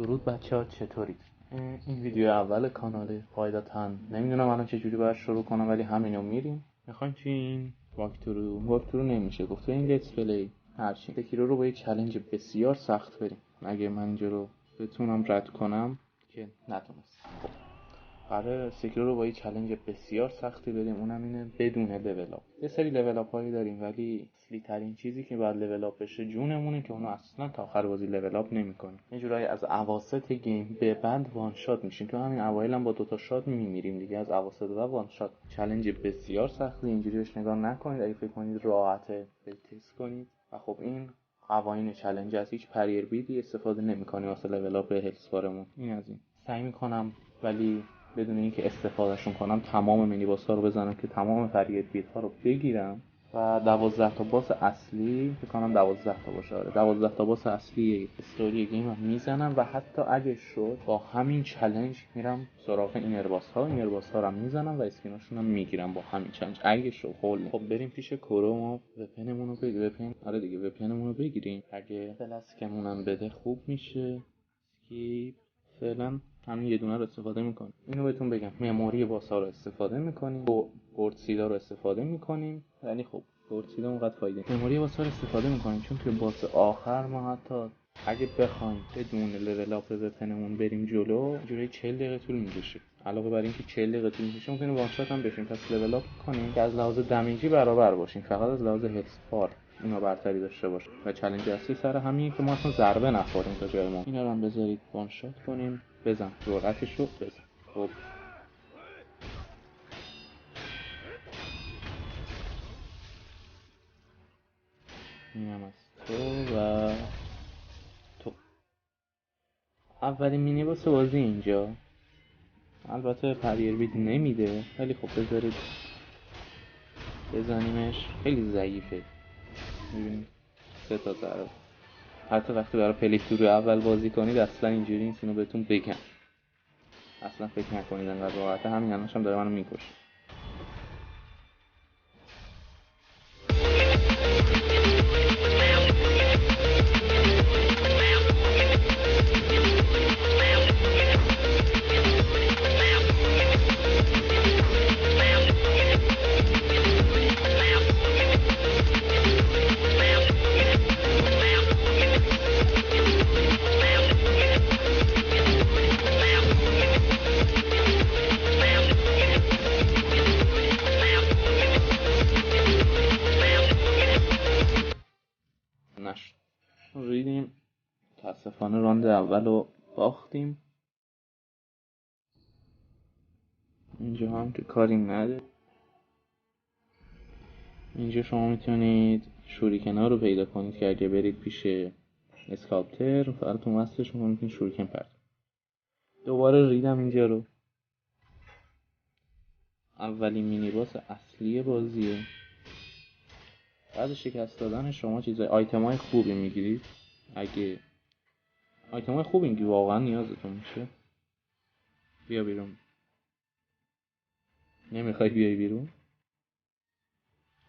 درود بچه‌ها، چطورید؟ این ویدیو اول کانال قاعدتاً نمیدونم الان چجوری باید شروع کنم، ولی همینو میریم. میخوایم توی این واکتورو نمیشه گفت، توی این لیتس پلی هرچی سکیرو رو با یه چالش بسیار سخت بریم. اگه من اینجا رو بتونم رد کنم که نتونست، خب قراره سکیرو رو با یه چالش بسیار سختی بریم، اونم اینه بدون لول اپ. یه سری لول اپ هایی داریم ولی اصلی ترین چیزی که باید لول اپ بشه جونمونه که اونو اصلا تا آخر بازی لول اپ نمی‌کنیم. یه جورایی از اواسط گیم به بعد وان شات میشیم. تو همین اوایل هم با دوتا شات میمیریم دیگه، از اواسط و وان شات. چالش بسیار سختی، اینجوری بهش نگاه نکنید. اگه فکر کنید راحته تست کنید. و خب این قوانین چالش از هیچ پریر بیدی استفاده نمی‌کنیم واسه لول اپ هلس بارمون. این از این سعی می‌کنم ولی بدون اینکه استفادهشون کنم تمام مینی باس ها رو بزنم که تمام پریر بیت ها رو بگیرم. و 12 تا باس اصلی فکر کنم 12 تا باشه. آره 12 تا باس اصلی استوری گیم رو میزنم و حتی اگه شد با همین چالش میرم سراغ اینر باس ها رو میزنم و اسکیناشون رو میگیرم با همین چالش اگه شد. خب بریم پیش کروم وپنمون رو بگیریم. آره دیگه وپنمون رو بگیریم. اگه فلاسکمون هم بده خوب میشه. اسکیپ فعلا همین یه دونه رو استفاده میکنیم. اینو بهتون بگم مموری باسا رو استفاده میکنیم و گردسیدا رو استفاده میکنیم، ولی خب گردسیدا اونقدر فایده نیست. مموری باسا رو استفاده میکنیم چون توی باس آخر ما حتی اگه بخوایم بدون لول اپ وپنمون بریم جلو جوری 40 دقیقه طول میکشه. علاوه بر اینکه 40 دقیقه طول میکشه ممکنه وان شات هم بشیم. پس لول اپ کنیم که از لحاظ دمیجی برابر باشیم، فقط از لحاظ هلس بار اینا برتری داشته باشه. و چالش اصلی سر همینه که ما اصلا ضربه نخوریم تا جای ما. اینا رو هم بذارید وان شات کنیم. بزن جرأتشو بزن. خب اینم از تو و تو. اولین مینی باس بازی اینجا. البته پریر بید نمیده ولی خب بذارید بزنیمش. خیلی ضعیفه، میبینید 3 تا ضربه. حتی وقتی برای پلی تور اول بازی کنید اصلا اینجوری نیست. اینو بهتون بگم اصلا فکر نکنید انقدر راحته. همین الانش هم داره منو میکشه. ریدیم. متاسفانه راند اول رو باختیم. اینجا هم که کاری نداره. اینجا شما میتونید شوریکن ها رو پیدا کنید که اگه برید پیش اسکالپتر فقط تو مستر شما میتونید شوریکن پرت. دوباره ریدم اینجا رو. اولین مینی باس اصلی بازیه. بعد شکست دادن شما چیزای آیتمای خوبی میگیرید. اگه آیتمای خوبی میگیرید واقعا نیازتون میشه. بیا بیرون. نمیخوای بیای بیرون؟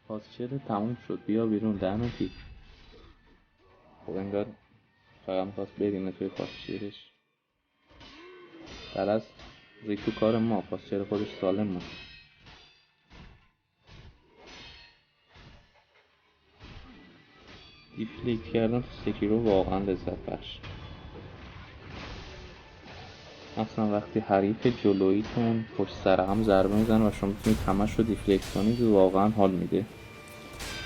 پاسچر تموم شد. بیا بیرون لعنتی. خب انگار فقط میخواست برینه توی پاسچرش. در از ریخت تو کار ما. پاسچر خودش سالم بود. دیفلیکت کردن تو سکیرو واقعا لذت بخش. اصلا وقتی حریف جلویتون پشت سر هم ضربه میزنه و شما میتونید همش رو دیفلیکت کنید واقعا حال میده.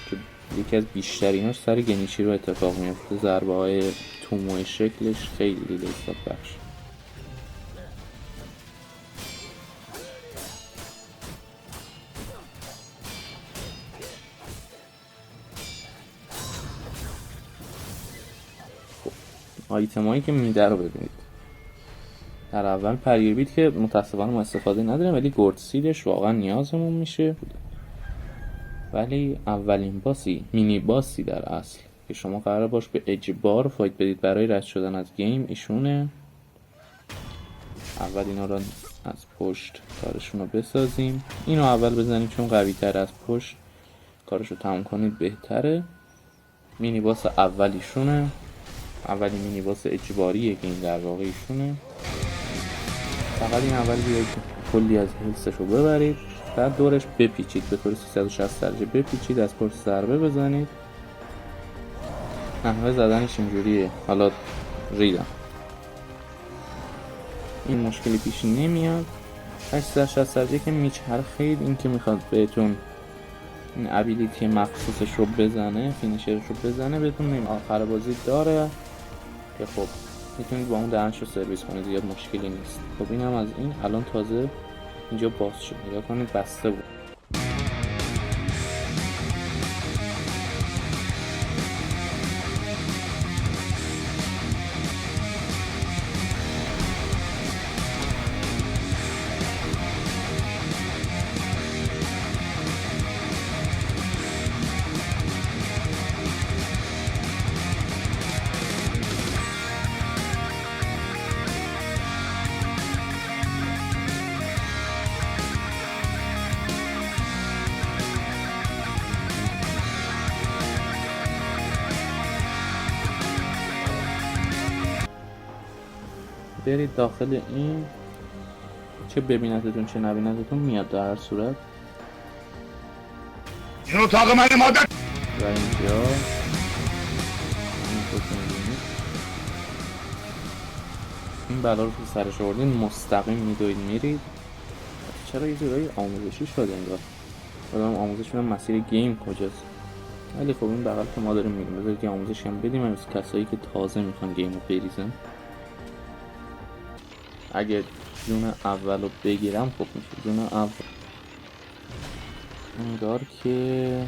که یکی از بیشتریناش سر گنیچی رو اتفاق میفته. ضربه های توموی شکلش خیلی لذت بخش. آیتمایی که میده رو ببینید. در اول پریر بیت که متاسفانه ما استفاده نداریم ولی گردسیدش واقعا نیازمون میشه. ولی اولین باسی مینی باسی در اصل که شما قرار باش به اجبار فایت بدید برای رد شدن از گیم ایشونه. اول اینا رو از پشت کارشون رو بسازیم. اینو اول بزنیم چون قوی تر از پشت کارشو تموم کنید بهتره. مینی باس اولیشونه. اولین مینی باس اجباریه که این در واقع ایشونه. فقط این اول بیاید کلی از حسش رو ببرید، بعد دورش بپیچید به طور 360 درجه بپیچید، از پشت ضربه بزنید. نحوه زدنش اینجوریه. حالا ریدم این مشکلی پیش نمیاد. 360 درجه که میچرخید این که میخواد بهتون این ابیلیتی مخصوصش رو بزنه، فینیشرش رو بزنه، بهتون آخر بازی داره که خب میتونید با اون دهنش رو سرویس کنید، زیاد مشکلی نیست. خب این هم از این. الان تازه اینجا باز شد، نگاه کنید بسته بود. برید داخل این، چه ببینتتون چه نبینتتون میاد در هر صورت. این اتاق من مادر و اینجا این بلا رو که سرش آوردین مستقیم میدوید میرید. چرا یه جورایی آموزشی شده انگار، آدم آموزش بدم مسیر گیم کجاست. ولی خب این بغل که ما داریم میریم، بذارید یه آموزش هم بدیم از کسایی که تازه میخوان گیم رو بریزن. اگه جون اول رو بگیرم خوب میشه. جون اول انگار که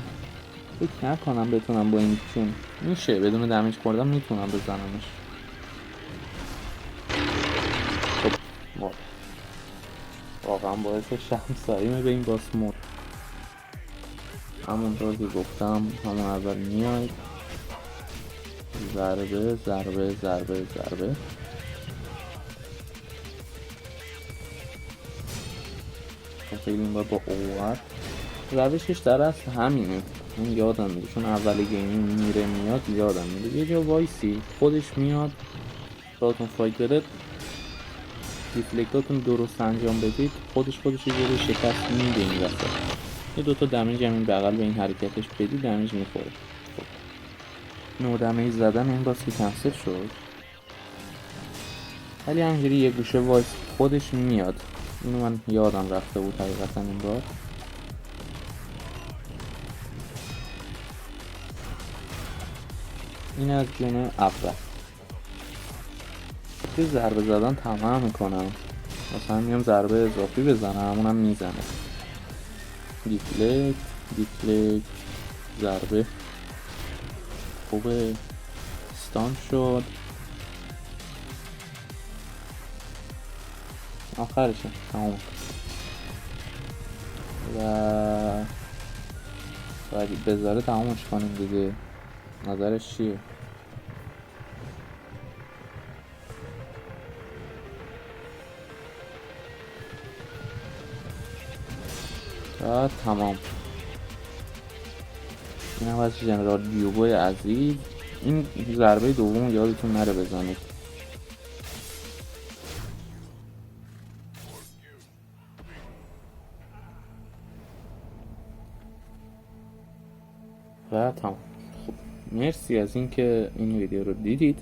فکر نکنم بتونم با این جون میشه بدون دمیج خوردم میتونم بزنمش. خب واقعا باعث شرمساریمه به این باس مود. همونطور که گفتم همون اول میاید ضربه ضربه ضربه ضربه. خیلی این با اوور روشش در اصل همینه. من یادم میره چون اول گیمی میره میاد یادم میره یه جا وایسی خودش میاد باتون فایت بده، دیفلکتاتون درست انجام بدید خودش یه جوری شکست میده این وسط. یه دوتا دمیج هم این بغل به این حرکتش بدید دمیج میخوره. خب نو دمیج زدن این باز که کنسل شد، ولی همجوری یه گوشه وایس خودش میاد. اینو من یادم رفته بود حقیقتا این بار. این از جون اول که ضربه زدن تمام میکنم، مثلا میام ضربه اضافی بزنم همونم میزنه. دیفلکت ضربه خوبه استان شد آخرشه تمام. و باید بذاره تمامش کنیم دیگه. نظرش چیه؟ تمام. این هم از جنرال دیوبوی عزیز. این ضربه دوم یادتون نره بزنید. و تمام. خب مرسی از اینکه این ویدیو رو دیدید.